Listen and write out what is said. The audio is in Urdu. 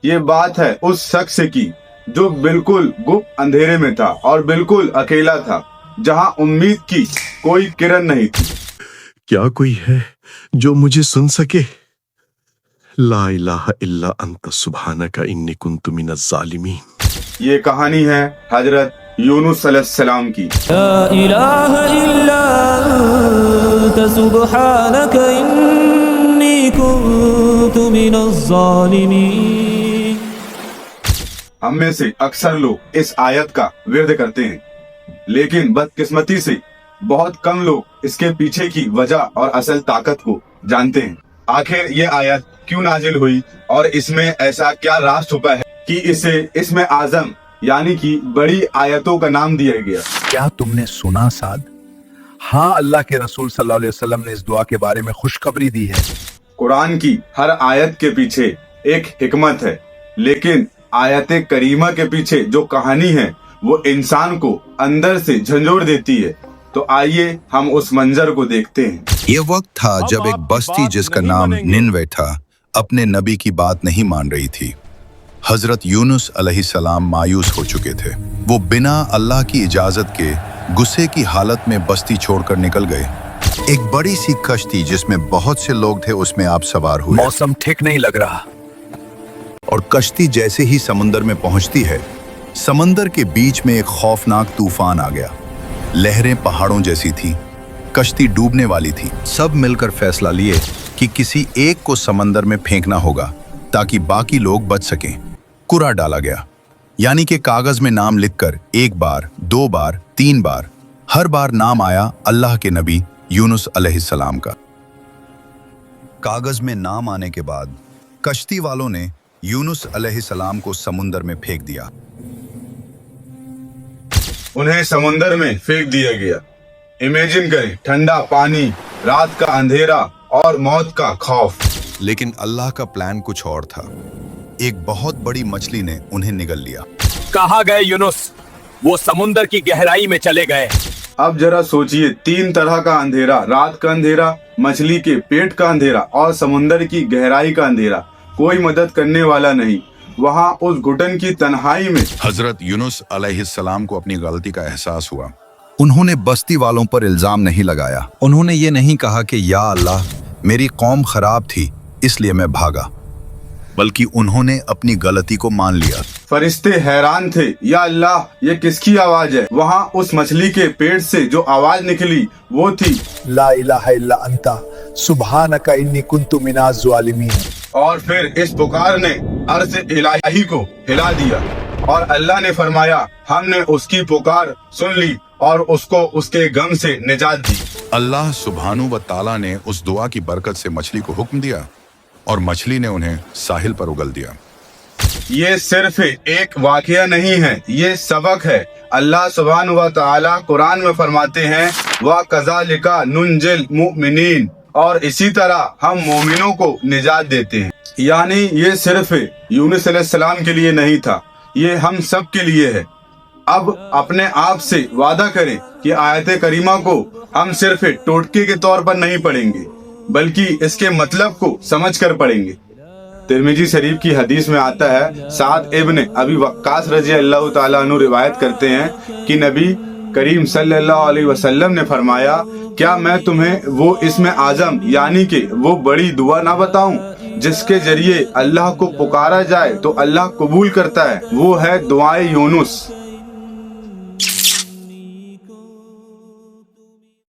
یہ بات ہے اس شخص کی جو بالکل گپ اندھیرے میں تھا اور بالکل اکیلا تھا، جہاں امید کی کوئی کرن نہیں تھی۔ کیا کوئی ہے جو مجھے سن سکے؟ لا الہ الا انت سبحانک انی کنت من الظالمین۔ یہ کہانی ہے حضرت یونس علیہ السلام کی۔ لا الہ الا انت سبحانک انی کنت من الظالمین۔ ہم میں سے اکثر لوگ اس آیت کا ورد کرتے ہیں، لیکن بدقسمتی سے بہت کم لوگ اس کے پیچھے کی وجہ اور اصل طاقت کو جانتے ہیں۔ آخر یہ آیت کیوں نازل ہوئی اور اس میں ایسا کیا راز چھپا ہے کہ اسے اسم اعظم یعنی کہ بڑی آیتوں کا نام دیا گیا؟ کیا تم نے سنا سعد؟ ہاں، اللہ کے رسول صلی اللہ علیہ وسلم نے اس دعا کے بارے میں خوشخبری دی ہے۔ قرآن کی ہر آیت کے پیچھے ایک حکمت ہے، لیکن آیت کریمہ کے پیچھے جو کہانی ہے وہ انسان کو اندر سے جھنجھوڑ دیتی ہے۔ تو آئیے ہم اس منظر کو دیکھتے ہیں۔ یہ وقت تھا جب ایک بستی جس کا نام ننوے تھا اپنے نبی کی بات نہیں مان رہی تھی۔ حضرت یونس علیہ السلام مایوس ہو چکے تھے۔ وہ بنا اللہ کی اجازت کے غصے کی حالت میں بستی چھوڑ کر نکل گئے۔ ایک بڑی سی کشتی جس میں بہت سے لوگ تھے اس میں آپ سوار ہوئے۔ موسم ٹھیک نہیں لگ رہا۔ اور کشتی جیسے ہی سمندر میں پہنچتی ہے، سمندر کے بیچ میں ایک خوفناک طوفان آ گیا۔ لہریں پہاڑوں جیسی تھی، کشتی ڈوبنے والی تھی۔ سب مل کر فیصلہ لیے کہ کسی ایک کو سمندر میں پھینکنا ہوگا تاکہ باقی لوگ بچ سکیں۔ قرعہ ڈالا گیا، یعنی کہ کاغذ میں نام لکھ کر 1 بار، 2 بار، 3 بار، ہر بار نام آیا اللہ کے نبی یونس علیہ السلام کا۔ کاغذ میں نام آنے کے بعد کشتی والوں نے یونس علیہ السلام کو سمندر میں پھینک دیا۔ انہیں سمندر میں پھینک دیا گیا۔ امیجن کریں، ٹھنڈا پانی، رات کا اندھیرا اور موت کا خوف۔ لیکن اللہ کا پلان کچھ اور تھا۔ ایک بہت بڑی مچھلی نے انہیں نگل لیا۔ کہاں گئے یونس؟ وہ سمندر کی گہرائی میں چلے گئے۔ اب ذرا سوچئے، 3 طرح کا اندھیرا، رات کا اندھیرا، مچھلی کے پیٹ کا اندھیرا اور سمندر کی گہرائی کا اندھیرا، کوئی مدد کرنے والا نہیں۔ وہاں اس گھٹن کی تنہائی میں حضرت یونس علیہ السلام کو اپنی غلطی کا احساس ہوا۔ انہوں نے بستی والوں پر الزام نہیں لگایا۔ انہوں نے یہ نہیں کہا کہ یا اللہ میری قوم خراب تھی اس لیے میں بھاگا، بلکہ انہوں نے اپنی غلطی کو مان لیا۔ فرشتے حیران تھے، یا اللہ یہ کس کی آواز ہے؟ وہاں اس مچھلی کے پیٹ سے جو آواز نکلی وہ تھی لا الہ الا انت سبحانک انی کنت من الظالمین۔ اور پھر اس پکار نے عرش الہی کو ہلا دیا اور اللہ نے فرمایا ہم نے اس کی پکار سن لی اور اس کو اس کے غم سے نجات دی۔ اللہ سبحانہ و تعالیٰ نے اس دعا کی برکت سے مچھلی کو حکم دیا اور مچھلی نے انہیں ساحل پر اگل دیا۔ یہ صرف ایک واقعہ نہیں ہے، یہ سبق ہے۔ اللہ سبحانہ و تعالیٰ قرآن میں فرماتے ہیں وَكَذَلِكَ نُنْجِي الْمُؤْمِنِينَ، اور اسی طرح ہم مومنوں کو نجات دیتے ہیں۔ یعنی یہ صرف یونس علیہ السلام کے لیے نہیں تھا، یہ ہم سب کے لیے ہے۔ اب اپنے آپ سے وعدہ کریں کہ آیت کریمہ کو ہم صرف ٹوٹکے کے طور پر نہیں پڑھیں گے، بلکہ اس کے مطلب کو سمجھ کر پڑھیں گے۔ ترمذی شریف کی حدیث میں آتا ہے، سعد ابن ابی وقاص رضی اللہ تعالیٰ عنہ روایت کرتے ہیں کہ نبی کریم صلی اللہ علیہ وسلم نے فرمایا، کیا میں تمہیں وہ اسم اعظم یعنی کہ وہ بڑی دعا نہ بتاؤں جس کے ذریعے اللہ کو پکارا جائے تو اللہ قبول کرتا ہے؟ وہ ہے دعائے یونس۔